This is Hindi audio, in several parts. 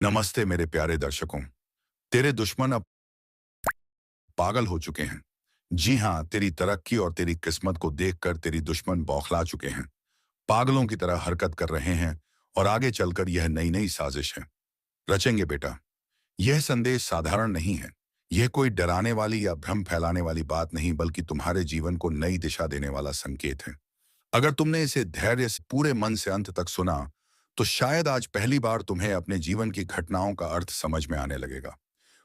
नमस्ते मेरे प्यारे दर्शकों। तेरे दुश्मन अब पागल हो चुके हैं। जी हाँ, तेरी तरक्की और तेरी किस्मत को देखकर तेरी दुश्मन बौखला चुके हैं। पागलों की तरह हरकत कर रहे हैं और आगे चलकर यह नई नई साजिश है रचेंगे बेटा। यह संदेश साधारण नहीं है। यह कोई डराने वाली या भ्रम फैलाने वाली बात नहीं, बल्कि तुम्हारे जीवन को नई दिशा देने वाला संकेत है। अगर तुमने इसे धैर्य से पूरे मन से अंत तक सुना, तो शायद आज पहली बार तुम्हें अपने जीवन की घटनाओं का अर्थ समझ में आने लगेगा।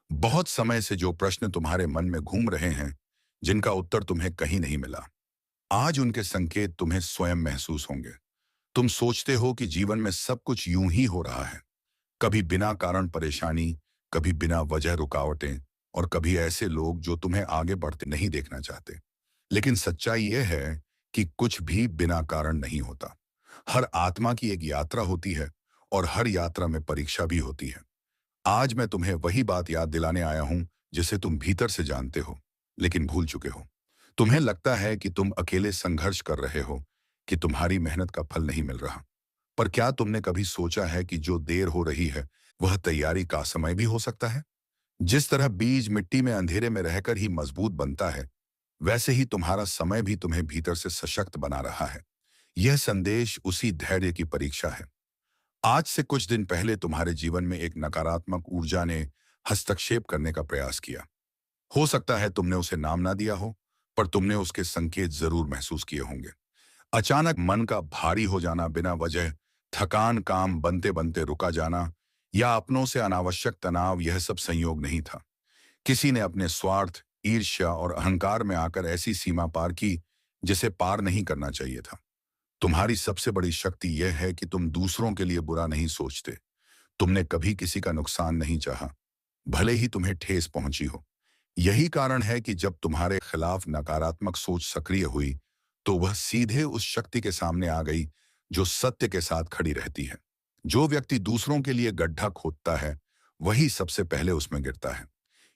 बहुत समय से जो प्रश्न तुम्हारे मन में घूम रहे हैं, जिनका उत्तर तुम्हें कहीं नहीं मिला, आज उनके संकेत तुम्हें स्वयं महसूस होंगे। तुम सोचते हो कि जीवन में सब कुछ यूं ही हो रहा है, कभी बिना कारण परेशानी, कभी बिना वजह रुकावटें, और कभी ऐसे लोग जो तुम्हें आगे बढ़ते नहीं देखना चाहते। लेकिन सच्चाई यह है कि कुछ भी बिना कारण नहीं होता। हर आत्मा की एक यात्रा होती है, और हर यात्रा में परीक्षा भी होती है। आज मैं तुम्हें वही बात याद दिलाने आया हूं जिसे तुम भीतर से जानते हो, लेकिन भूल चुके हो। तुम्हें लगता है कि तुम अकेले संघर्ष कर रहे हो, कि तुम्हारी मेहनत का फल नहीं मिल रहा। पर क्या तुमने कभी सोचा है कि जो देर हो रही है, वह तैयारी का समय भी हो सकता है? जिस तरह बीज मिट्टी में अंधेरे में रहकर ही मजबूत बनता है, वैसे ही तुम्हारा समय भी तुम्हें भीतर से सशक्त बना रहा है। यह संदेश उसी धैर्य की परीक्षा है। आज से कुछ दिन पहले तुम्हारे जीवन में एक नकारात्मक ऊर्जा ने हस्तक्षेप करने का प्रयास किया। हो सकता है तुमने उसे नाम ना दिया हो, पर तुमने उसके संकेत जरूर महसूस किए होंगे। अचानक मन का भारी हो जाना, बिना वजह थकान, काम बनते बनते रुका जाना, या अपनों से अनावश्यक तनाव, यह सब संयोग नहीं था। किसी ने अपने स्वार्थ, ईर्ष्या और अहंकार में आकर ऐसी सीमा पार की जिसे पार नहीं करना चाहिए था। तुम्हारी सबसे बड़ी शक्ति यह है कि तुम दूसरों के लिए बुरा नहीं सोचते। तुमने कभी किसी का नुकसान नहीं चाहा, भले ही तुम्हें ठेस पहुंची हो। यही कारण है कि जब तुम्हारे खिलाफ नकारात्मक सोच सक्रिय हुई, तो वह सीधे उस शक्ति के सामने आ गई जो सत्य के साथ खड़ी रहती है। जो व्यक्ति दूसरों के लिए गड्ढा खोदता है, वही सबसे पहले उसमें गिरता है।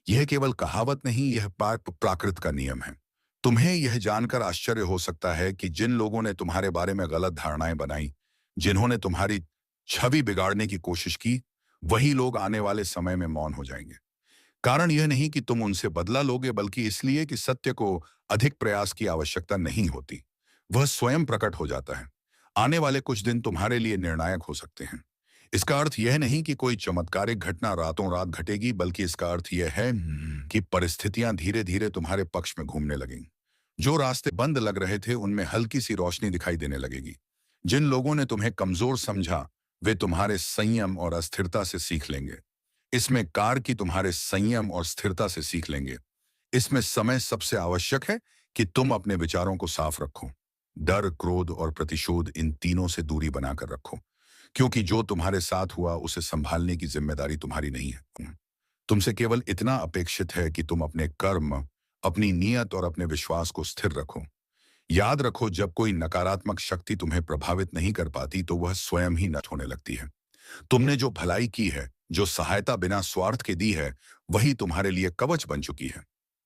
यह केवल कहावत नहीं, यह प्राकृत का नियम है। तुम्हें यह जानकर आश्चर्य हो सकता है कि जिन लोगों ने तुम्हारे बारे में गलत धारणाएं बनाई, जिन्होंने तुम्हारी छवि बिगाड़ने की कोशिश की, वही लोग आने वाले समय में मौन हो जाएंगे। कारण यह नहीं कि तुम उनसे बदला लोगे, बल्कि इसलिए कि सत्य को अधिक प्रयास की आवश्यकता नहीं होती। वह स्वयं प्रकट हो जाता है। आने वाले कुछ दिन तुम्हारे लिए निर्णायक हो सकते हैं। इसका अर्थ यह नहीं कि कोई चमत्कारिक घटना रातों रात घटेगी, बल्कि इसका अर्थ यह है कि परिस्थितियां धीरे धीरे तुम्हारे पक्ष में घूमने लगेंगी। जो रास्ते बंद लग रहे थे, उनमें हल्की सी रोशनी दिखाई देने लगेगी। जिन लोगों ने तुम्हें कमजोर समझा, वे तुम्हारे संयम और अस्थिरता से सीख लेंगे। इसमें कार की तुम्हारे संयम और स्थिरता से सीख लेंगे। इसमें समय सबसे आवश्यक है कि तुम अपने विचारों को साफ रखो। डर, क्रोध और प्रतिशोध, इन तीनों से दूरी बनाकर रखो, क्योंकि जो तुम्हारे साथ हुआ उसे संभालने की जिम्मेदारी तुम्हारी नहीं है। तुमसे केवल इतना अपेक्षित है कि तुम अपने कर्म, अपनी नीयत और अपने विश्वास को स्थिर रखो। याद रखो, जब कोई नकारात्मक शक्ति तुम्हें प्रभावित नहीं कर पाती, तो वह स्वयं ही नष्ट होने लगती है। तुमने जो भलाई की है, जो सहायता बिना स्वार्थ के दी है, वही तुम्हारे लिए कवच बन चुकी है।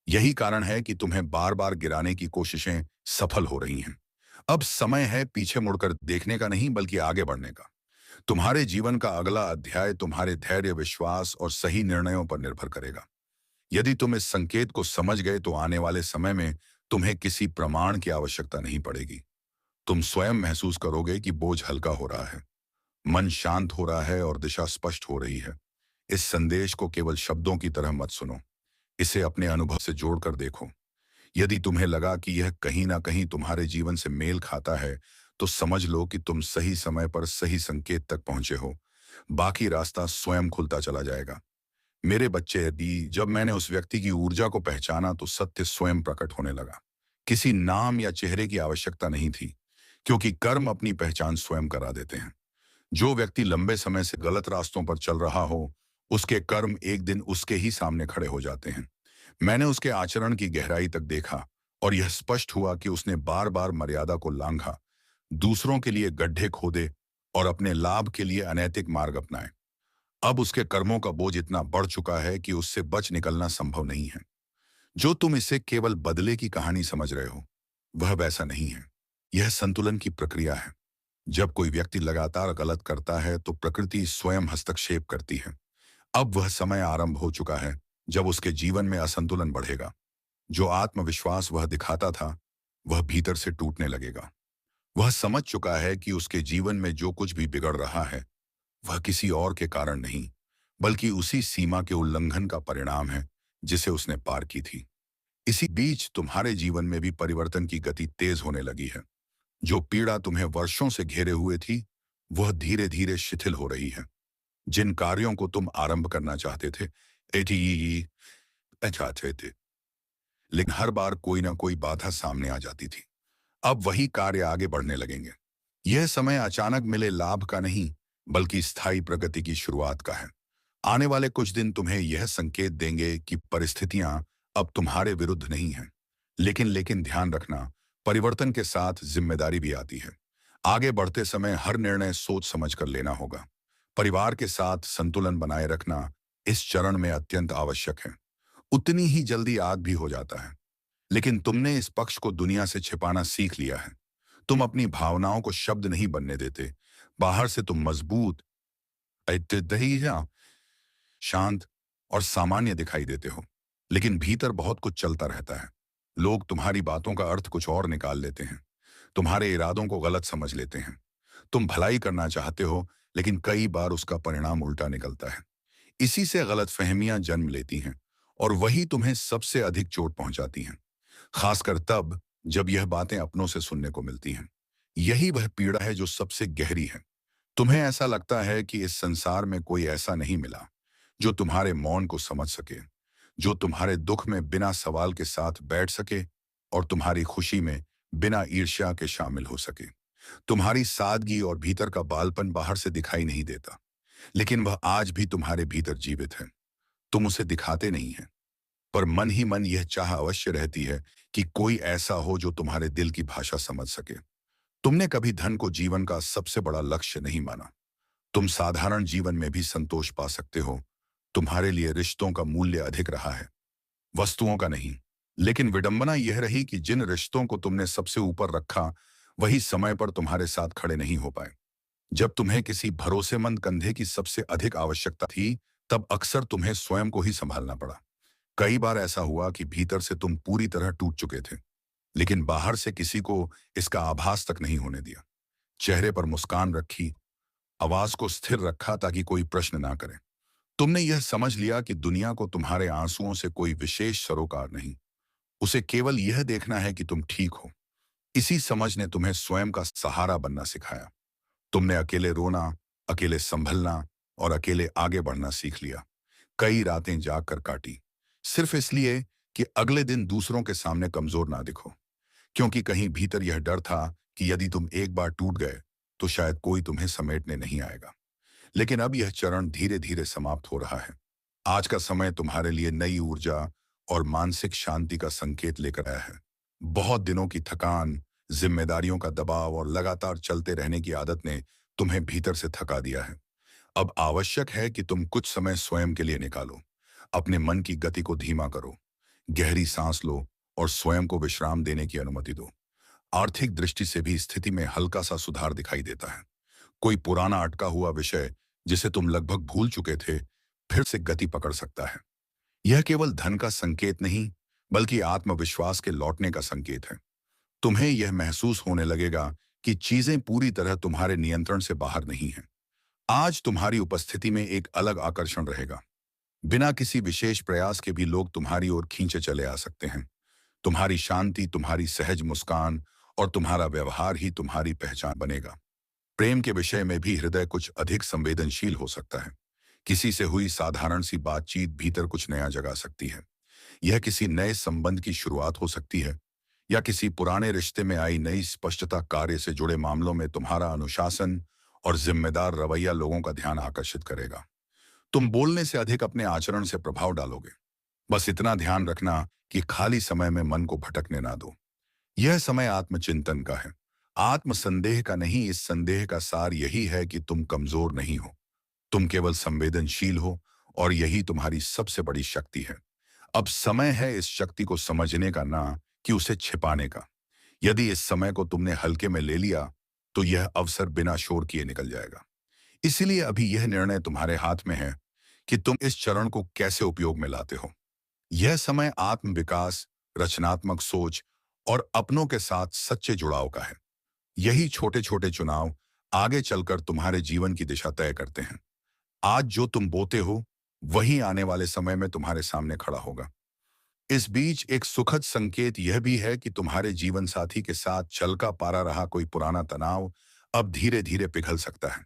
यही कारण है कि तुम्हें बार बार गिराने की कोशिशें सफल हो रही हैं। अब समय है पीछे मुड़कर देखने का नहीं, बल्कि आगे बढ़ने का। तुम्हारे जीवन का अगला अध्याय तुम्हारे धैर्य, विश्वास और सही निर्णयों पर निर्भर करेगा। यदि तुम इस संकेत को समझ गए, तो आने वाले समय में तुम्हें किसी प्रमाण की आवश्यकता नहीं पड़ेगी। तुम स्वयं महसूस करोगे कि बोझ हल्का हो रहा है, मन शांत हो रहा है और दिशा स्पष्ट हो रही है। इस संदेश को केवल शब्दों की तरह मत सुनो, इसे अपने अनुभव से जोड़कर देखो। यदि तुम्हें लगा कि यह कहीं ना कहीं तुम्हारे जीवन से मेल खाता है, तो समझ लो कि तुम सही समय पर सही संकेत तक पहुंचे हो। बाकी रास्ता स्वयं खुलता चला जाएगा। मेरे बच्चे, यदि जब मैंने उस व्यक्ति की ऊर्जा को पहचाना, तो सत्य स्वयं प्रकट होने लगा। किसी नाम या चेहरे की आवश्यकता नहीं थी, क्योंकि कर्म अपनी पहचान स्वयं करा देते हैं। जो व्यक्ति लंबे समय से गलत रास्तों पर चल रहा हो, उसके कर्म एक दिन उसके ही सामने खड़े हो जाते हैं। मैंने उसके आचरण की गहराई तक देखा, और यह स्पष्ट हुआ कि उसने बार बार मर्यादा को लांघा, दूसरों के लिए गड्ढे खोदे और अपने लाभ के लिए अनैतिक मार्ग अपनाए। अब उसके कर्मों का बोझ इतना बढ़ चुका है कि उससे बच निकलना संभव नहीं है। जो तुम इसे केवल बदले की कहानी समझ रहे हो, वह वैसा नहीं है। यह संतुलन की प्रक्रिया है। जब कोई व्यक्ति लगातार गलत करता है, तो प्रकृति स्वयं हस्तक्षेप करती है। अब वह समय आरंभ हो चुका है जब उसके जीवन में असंतुलन बढ़ेगा। जो आत्मविश्वास वह दिखाता था, वह भीतर से टूटने लगेगा। वह समझ चुका है कि उसके जीवन में जो कुछ भी बिगड़ रहा है, वह किसी और के कारण नहीं, बल्कि उसी सीमा के उल्लंघन का परिणाम है जिसे उसने पार की थी। इसी बीच तुम्हारे जीवन में भी परिवर्तन की गति तेज होने लगी है। जो पीड़ा तुम्हें वर्षों से घेरे हुए थी, वह धीरे धीरे शिथिल हो रही है। जिन कार्यों को तुम आरंभ करना चाहते थे, एटी चाहते थे, लेकिन हर बार कोई ना कोई बाधा सामने आ जाती थी, अब वही कार्य आगे बढ़ने लगेंगे। यह समय अचानक मिले लाभ का नहीं, बल्कि स्थायी प्रगति की शुरुआत का है। आने वाले कुछ दिन तुम्हें यह संकेत देंगे कि परिस्थितियां अब तुम्हारे विरुद्ध नहीं हैं। लेकिन ध्यान रखना, परिवर्तन के साथ जिम्मेदारी भी आती है। आगे बढ़ते समय हर निर्णय सोच समझ कर लेना होगा। परिवार के साथ संतुलन बनाए रखना इस चरण में अत्यंत आवश्यक है। उतनी ही जल्दी आग भी हो जाता है, लेकिन तुमने इस पक्ष को दुनिया से छिपाना सीख लिया है। तुम अपनी भावनाओं को शब्द नहीं बनने देते। बाहर से तुम मजबूत, दही, शांत और सामान्य दिखाई देते हो, लेकिन भीतर बहुत कुछ चलता रहता है। लोग तुम्हारी बातों का अर्थ कुछ और निकाल लेते हैं, तुम्हारे इरादों को गलत समझ लेते हैं। तुम भलाई करना चाहते हो, लेकिन कई बार उसका परिणाम उल्टा निकलता है। इसी से गलतफहमियां जन्म लेती हैं, और वही तुम्हें सबसे अधिक चोट पहुंचाती हैं। खासकर तब जब यह बातें अपनों से सुनने को मिलती हैं। यही वह पीड़ा है जो सबसे गहरी है। तुम्हें ऐसा लगता है कि इस संसार में कोई ऐसा नहीं मिला जो तुम्हारे मौन को समझ सके, जो तुम्हारे दुख में बिना सवाल के साथ बैठ सके और तुम्हारी खुशी में बिना ईर्ष्या के शामिल हो सके। तुम्हारी सादगी और भीतर का बालपन बाहर से दिखाई नहीं देता, लेकिन वह आज भी तुम्हारे भीतर जीवित है। तुम उसे दिखाते नहीं है, पर मन ही मन यह चाह अवश्य रहती है कि कोई ऐसा हो जो तुम्हारे दिल की भाषा समझ सके। तुमने कभी धन को जीवन का सबसे बड़ा लक्ष्य नहीं माना। तुम साधारण जीवन में भी संतोष पा सकते हो। तुम्हारे लिए रिश्तों का मूल्य अधिक रहा है, वस्तुओं का नहीं। लेकिन विडंबना यह रही कि जिन रिश्तों को तुमने सबसे ऊपर रखा, वही समय पर तुम्हारे साथ खड़े नहीं हो पाए। जब तुम्हें किसी भरोसेमंद कंधे की सबसे अधिक आवश्यकता थी, तब अक्सर तुम्हें स्वयं को ही संभालना पड़ा। कई बार ऐसा हुआ कि भीतर से तुम पूरी तरह टूट चुके थे, लेकिन बाहर से किसी को इसका आभास तक नहीं होने दिया। चेहरे पर मुस्कान रखी, आवाज को स्थिर रखा ताकि कोई प्रश्न ना करे। तुमने यह समझ लिया कि दुनिया को तुम्हारे आंसुओं से कोई विशेष सरोकार नहीं, उसे केवल यह देखना है कि तुम ठीक हो। इसी समझ ने तुम्हें स्वयं का सहारा बनना सिखाया। तुमने अकेले रोना, अकेले संभलना और अकेले आगे बढ़ना सीख लिया। कई रातें जाग कर काटी, सिर्फ इसलिए कि अगले दिन दूसरों के सामने कमजोर ना दिखो, क्योंकि कहीं भीतर यह डर था कि यदि तुम एक बार टूट गए तो शायद कोई तुम्हें समेटने नहीं आएगा। लेकिन अब यह चरण धीरे धीरे समाप्त हो रहा है। आज का समय तुम्हारे लिए नई ऊर्जा और मानसिक शांति का संकेत लेकर आया है। बहुत दिनों की थकान, जिम्मेदारियों का दबाव और लगातार चलते रहने की आदत ने तुम्हें भीतर से थका दिया है। अब आवश्यक है कि तुम कुछ समय स्वयं के लिए निकालो। अपने मन की गति को धीमा करो, गहरी सांस लो और स्वयं को विश्राम देने की अनुमति दो। आर्थिक दृष्टि से भी स्थिति में हल्का सा सुधार दिखाई देता है। कोई पुराना अटका हुआ विषय जिसे तुम लगभग भूल चुके थे, फिर से गति पकड़ सकता है। यह केवल धन का संकेत नहीं, बल्कि आत्मविश्वास के लौटने का संकेत है। तुम्हें यह महसूस होने लगेगा कि चीजें पूरी तरह तुम्हारे नियंत्रण से बाहर नहीं हैं। आज तुम्हारी उपस्थिति में एक अलग आकर्षण रहेगा। बिना किसी विशेष प्रयास के भी लोग तुम्हारी ओर खींचे चले आ सकते हैं। तुम्हारी शांति, तुम्हारी सहज मुस्कान और तुम्हारा व्यवहार ही तुम्हारी पहचान बनेगा। प्रेम के विषय में भी हृदय कुछ अधिक संवेदनशील हो सकता है। किसी से हुई साधारण सी बातचीत भीतर कुछ नया जगा सकती है। यह किसी नए संबंध की शुरुआत हो सकती है, या किसी पुराने रिश्ते में आई नई स्पष्टता। कार्य से जुड़े मामलों में तुम्हारा अनुशासन और जिम्मेदार रवैया लोगों का ध्यान आकर्षित करेगा। तुम बोलने से अधिक अपने आचरण से प्रभाव डालोगे। बस इतना ध्यान रखना कि खाली समय में मन को भटकने ना दो। यह समय आत्मचिंतन का है, आत्मसंदेह का नहीं। इस संदेह का सार यही है कि तुम कमजोर नहीं हो, तुम केवल संवेदनशील हो, और यही तुम्हारी सबसे बड़ी शक्ति है। अब समय है इस शक्ति को समझने का, ना कि उसे छिपाने का। यदि इस समय को तुमने हल्के में ले लिया, तो यह अवसर बिना शोर किए निकल जाएगा। इसलिए अभी यह निर्णय तुम्हारे हाथ में है कि तुम इस चरण को कैसे उपयोग में लाते हो। यह समय आत्म विकास, रचनात्मक सोच और अपनों के साथ सच्चे जुड़ाव का है। यही छोटे छोटे चुनाव आगे चलकर तुम्हारे जीवन की दिशा तय करते हैं। आज जो तुम बोते हो वही आने वाले समय में तुम्हारे सामने खड़ा होगा। इस बीच एक सुखद संकेत यह भी है कि तुम्हारे जीवन साथी के साथ चलका पारा रहा कोई पुराना तनाव अब धीरे धीरे पिघल सकता है।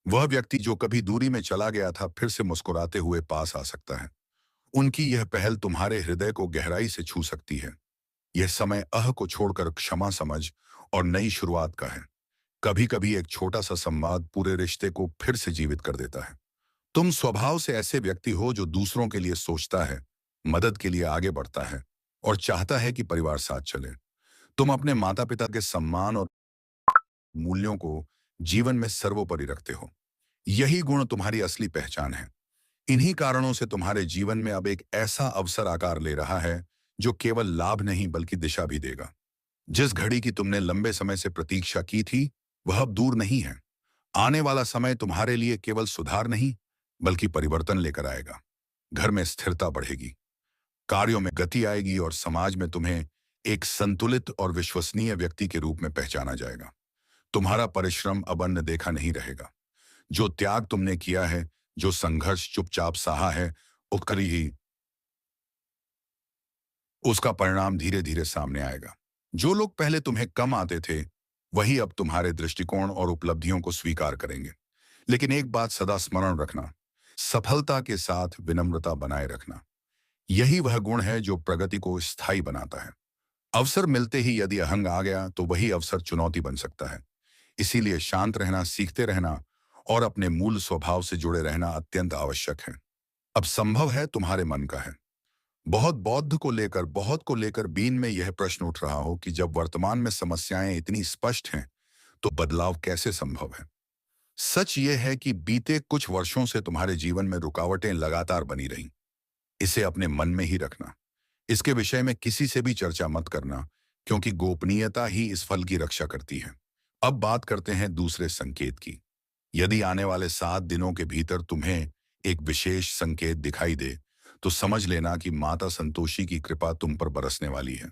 वह व्यक्ति जो कभी दूरी में चला गया था फिर से मुस्कुराते हुए पास आ सकता है। उनकी यह पहल तुम्हारे हृदय को गहराई से छू सकती है। यह समय अह को छोड़कर क्षमा, समझ और नई शुरुआत का है। कभी कभी एक छोटा सा संवाद पूरे रिश्ते को फिर से जीवित कर देता है। तुम स्वभाव से ऐसे व्यक्ति हो जो दूसरों के लिए सोचता है, मदद के लिए आगे बढ़ता है और चाहता है कि परिवार साथ चले। तुम अपने माता पिता के सम्मान और मूल्यों को जीवन में सर्वोपरि रखते हो। यही गुण तुम्हारी असली पहचान है। इन्हीं कारणों से तुम्हारे जीवन में अब एक ऐसा अवसर आकार ले रहा है जो केवल लाभ नहीं बल्कि दिशा भी देगा। जिस घड़ी की तुमने लंबे समय से प्रतीक्षा की थी वह अब दूर नहीं है। आने वाला समय तुम्हारे लिए केवल सुधार नहीं बल्कि परिवर्तन लेकर आएगा। घर में स्थिरता बढ़ेगी, कार्यों में गति आएगी और समाज में तुम्हें एक संतुलित और विश्वसनीय व्यक्ति के रूप में पहचाना जाएगा। तुम्हारा परिश्रम अब अन्न देखा नहीं रहेगा। जो त्याग तुमने किया है, जो संघर्ष चुपचाप सहा है, उकरी ही उसका परिणाम धीरे धीरे सामने आएगा। जो लोग पहले तुम्हें कम आते थे वही अब तुम्हारे दृष्टिकोण और उपलब्धियों को स्वीकार करेंगे। लेकिन एक बात सदा स्मरण रखना, सफलता के साथ विनम्रता बनाए रखना। यही वह गुण है जो प्रगति को स्थायी बनाता है। अवसर मिलते ही यदि अहंग आ गया तो वही अवसर चुनौती बन सकता है। इसीलिए शांत रहना, सीखते रहना और अपने मूल स्वभाव से जुड़े रहना अत्यंत आवश्यक है। अब संभव है तुम्हारे मन का है, बहुत को लेकर बीन में यह प्रश्न उठ रहा हो कि जब वर्तमान में समस्याएं इतनी स्पष्ट हैं तो बदलाव कैसे संभव है। सच यह है कि बीते कुछ वर्षों से तुम्हारे जीवन में रुकावटें लगातार बनी रहीं। इसे अपने मन में ही रखना। इसके विषय में किसी से भी चर्चा मत करना, क्योंकि गोपनीयता ही इस फल की रक्षा करती है। अब बात करते हैं दूसरे संकेत की। यदि आने वाले 7 दिनों के भीतर तुम्हें एक विशेष संकेत दिखाई दे तो समझ लेना कि माता संतोषी की कृपा तुम पर बरसने वाली है।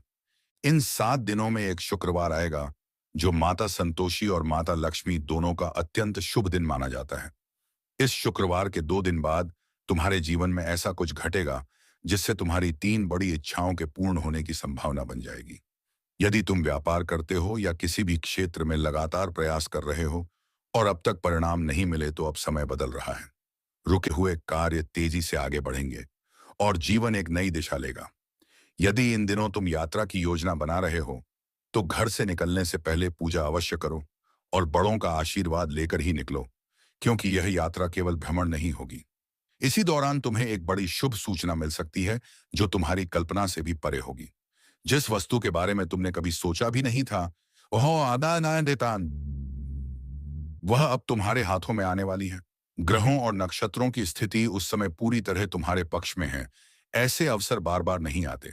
इन 7 दिनों में एक शुक्रवार आएगा जो माता संतोषी और माता लक्ष्मी दोनों का अत्यंत शुभ दिन माना जाता है। इस शुक्रवार के 2 दिन बाद तुम्हारे जीवन में ऐसा कुछ घटेगा जिससे तुम्हारी 3 बड़ी इच्छाओं के पूर्ण होने की संभावना बन जाएगी। यदि तुम व्यापार करते हो या किसी भी क्षेत्र में लगातार प्रयास कर रहे हो और अब तक परिणाम नहीं मिले तो अब समय बदल रहा है। रुके हुए कार्य तेजी से आगे बढ़ेंगे और जीवन एक नई दिशा लेगा। यदि इन दिनों तुम यात्रा की योजना बना रहे हो तो घर से निकलने से पहले पूजा अवश्य करो और बड़ों का आशीर्वाद लेकर ही निकलो, क्योंकि यह यात्रा केवल भ्रमण नहीं होगी। इसी दौरान तुम्हें एक बड़ी शुभ सूचना मिल सकती है जो तुम्हारी कल्पना से भी परे होगी। जिस वस्तु के बारे में तुमने कभी सोचा भी नहीं था वह आदा ना देता वह अब तुम्हारे हाथों में आने वाली है। ग्रहों और नक्षत्रों की स्थिति उस समय पूरी तरह तुम्हारे पक्ष में है। ऐसे अवसर बार बार नहीं आते।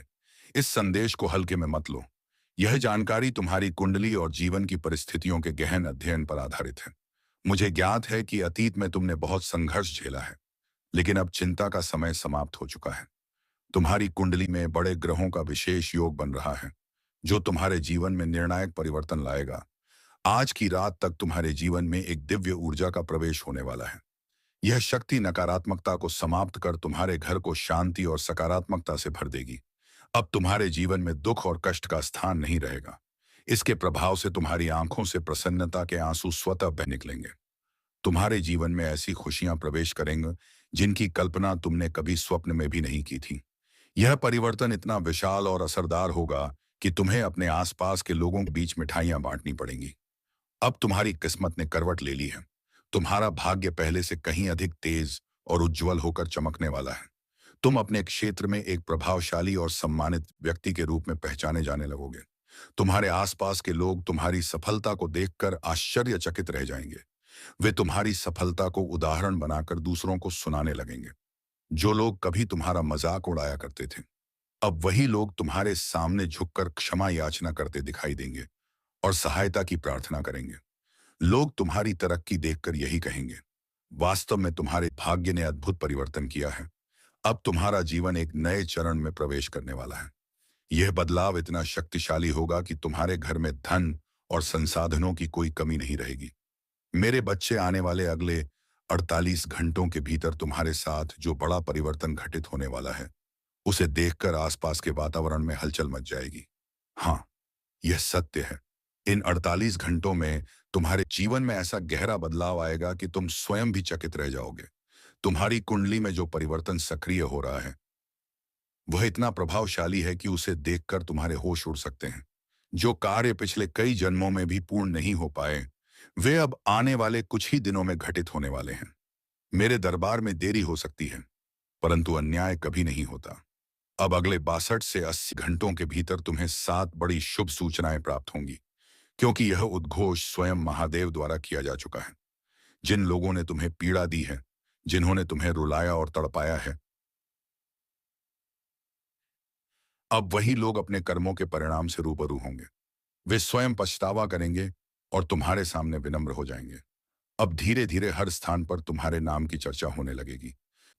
इस संदेश को हल्के में मत लो। यह जानकारी तुम्हारी कुंडली और जीवन की परिस्थितियों के गहन अध्ययन पर आधारित है। मुझे ज्ञात है कि अतीत में तुमने बहुत संघर्ष झेला है, लेकिन अब चिंता का समय समाप्त हो चुका है। तुम्हारी कुंडली में बड़े ग्रहों का विशेष योग बन रहा है जो तुम्हारे जीवन में निर्णायक परिवर्तन लाएगा। आज की रात तक तुम्हारे जीवन में एक दिव्य ऊर्जा का प्रवेश होने वाला है। यह शक्ति नकारात्मकता को समाप्त कर तुम्हारे घर को शांति और सकारात्मकता से भर देगी। अब तुम्हारे जीवन में दुख और कष्ट का स्थान नहीं रहेगा। इसके प्रभाव से तुम्हारी आंखों से प्रसन्नता के आंसू स्वतः बह निकलेंगे। तुम्हारे जीवन में ऐसी खुशियां प्रवेश करेंगे जिनकी कल्पना तुमने कभी स्वप्न में भी नहीं की थी। यह परिवर्तन इतना विशाल और असरदार होगा कि तुम्हें अपने आसपास के लोगों के बीच मिठाइयां बांटनी पड़ेंगी। अब तुम्हारी किस्मत ने करवट ले ली है। तुम्हारा भाग्य पहले से कहीं अधिक तेज और उज्जवल होकर चमकने वाला है। तुम अपने क्षेत्र में एक प्रभावशाली और सम्मानित व्यक्ति के रूप में पहचाने जाने लगोगे। तुम्हारे आसपास के लोग तुम्हारी सफलता को देखकर आश्चर्यचकित रह जाएंगे। वे तुम्हारी सफलता को उदाहरण बनाकर दूसरों को सुनाने लगेंगे। जो लोग कभी तुम्हारा मजाक उड़ाया करते थे अब वही लोग तुम्हारे सामने झुककर क्षमा याचना करते दिखाई देंगे और सहायता की प्रार्थना करेंगे। लोग तुम्हारी तरक्की देखकर यही कहेंगे, वास्तव में तुम्हारे भाग्य ने अद्भुत परिवर्तन किया है। अब तुम्हारा जीवन एक नए चरण में प्रवेश करने वाला है। यह बदलाव इतना शक्तिशाली होगा कि तुम्हारे घर में धन और संसाधनों की कोई कमी नहीं रहेगी। मेरे बच्चे, आने वाले अगले 48 घंटों के भीतर तुम्हारे साथ जो बड़ा परिवर्तन घटित होने वाला है, उसे देखकर आसपास के वातावरण में हलचल मच जाएगी। हाँ, यह सत्य है। इन 48 घंटों में तुम्हारे जीवन में ऐसा गहरा बदलाव आएगा कि तुम स्वयं भी चकित रह जाओगे। तुम्हारी कुंडली में जो परिवर्तन सक्रिय हो रहा है, वह इतना प्रभावशाली है कि उसे देखकर तुम्हारे होश उड़ सकते हैं। जो कार्य पिछले कई जन्मों में भी पूर्ण नहीं हो पाए, वे अब आने वाले कुछ ही दिनों में घटित होने वाले हैं। मेरे दरबार में देरी हो सकती है, परंतु अन्याय कभी नहीं होता। अब अगले 62 से 80 घंटों के भीतर तुम्हें 7 बड़ी शुभ सूचनाएं प्राप्त होंगी, क्योंकि यह उद्घोष स्वयं महादेव द्वारा किया जा चुका है। जिन लोगों ने तुम्हें पीड़ा दी है, जिन्होंने तुम्हें रुलाया और तड़पाया है, अब वही लोग अपने कर्मों के परिणाम से रूबरू होंगे। वे स्वयं पछतावा करेंगे और तुम्हारे सामने विनम्र हो जाएंगे। अब धीरे धीरे हर स्थान पर तुम्हारे नाम की चर्चा होने लगेगी।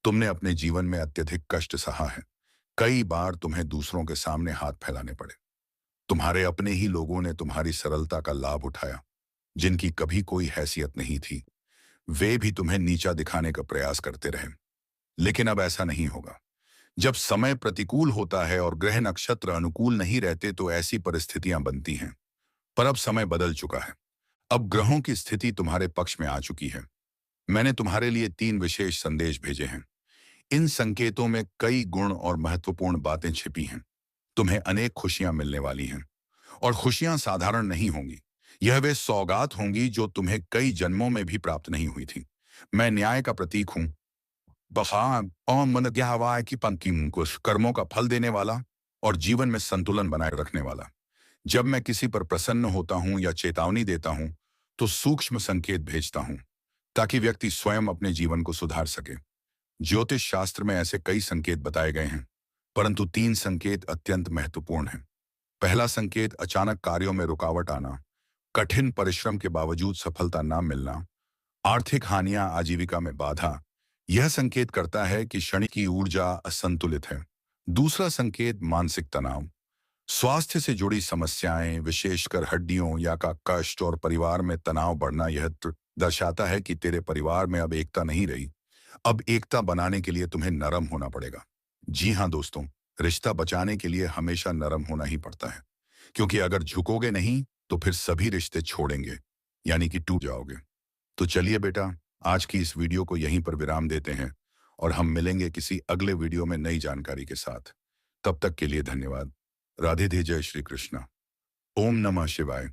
तुमने अपने जीवन में अत्यधिक कष्ट सहा है। कई बार तुम्हें दूसरों के सामने हाथ फैलाने पड़े। तुम्हारे अपने ही लोगों ने तुम्हारी सरलता का लाभ उठाया। जिनकी कभी कोई हैसियत नहीं थी, वे भी तुम्हें नीचा दिखाने का प्रयास करते रहे। लेकिन अब ऐसा नहीं होगा। जब समय प्रतिकूल होता है और ग्रह नक्षत्र अनुकूल नहीं रहते तो ऐसी परिस्थितियां बनती हैं। पर अब समय बदल चुका है। अब ग्रहों की स्थिति तुम्हारे पक्ष में आ चुकी है। मैंने तुम्हारे लिए 3 विशेष संदेश भेजे हैं। इन संकेतों में कई गुण और महत्वपूर्ण बातें छिपी हैं। तुम्हें अनेक खुशियां मिलने वाली हैं, और खुशियां साधारण नहीं होंगी। यह वे सौगात होंगी जो तुम्हें कई जन्मों में भी प्राप्त नहीं हुई थी। मैं न्याय का प्रतीक हूं, बखा और मन हवा की पंक्ति, कुछ कर्मों का फल देने वाला और जीवन में संतुलन बनाए रखने वाला। जब मैं किसी पर प्रसन्न होता हूं या चेतावनी देता हूं, तो सूक्ष्म संकेत भेजता हूं, ताकि व्यक्ति स्वयं अपने जीवन को सुधार सके। ज्योतिष शास्त्र में ऐसे कई संकेत बताए गए हैं, परंतु 3 संकेत अत्यंत महत्वपूर्ण हैं। पहला संकेत, अचानक कार्यों में रुकावट आना, कठिन परिश्रम के बावजूद सफलता न मिलना, आर्थिक हानियां, आजीविका में बाधा। यह संकेत करता है कि क्षणिक की ऊर्जा असंतुलित है। दूसरा संकेत, मानसिक तनाव, स्वास्थ्य से जुड़ी समस्याएं, विशेषकर हड्डियों या का कष्ट और परिवार में तनाव बढ़ना। यह दर्शाता है कि तेरे परिवार में अब एकता नहीं रही। अब एकता बनाने के लिए तुम्हें नरम होना पड़ेगा। जी हाँ दोस्तों, रिश्ता बचाने के लिए हमेशा नरम होना ही पड़ता है, क्योंकि अगर झुकोगे नहीं तो फिर सभी रिश्ते छोड़ेंगे, यानी कि टूट जाओगे। तो चलिए बेटा, आज की इस वीडियो को यहीं पर विराम देते हैं और हम मिलेंगे किसी अगले वीडियो में नई जानकारी के साथ। तब तक के लिए धन्यवाद। राधे धे, जय श्री कृष्णा। ओम नमः शिवाय।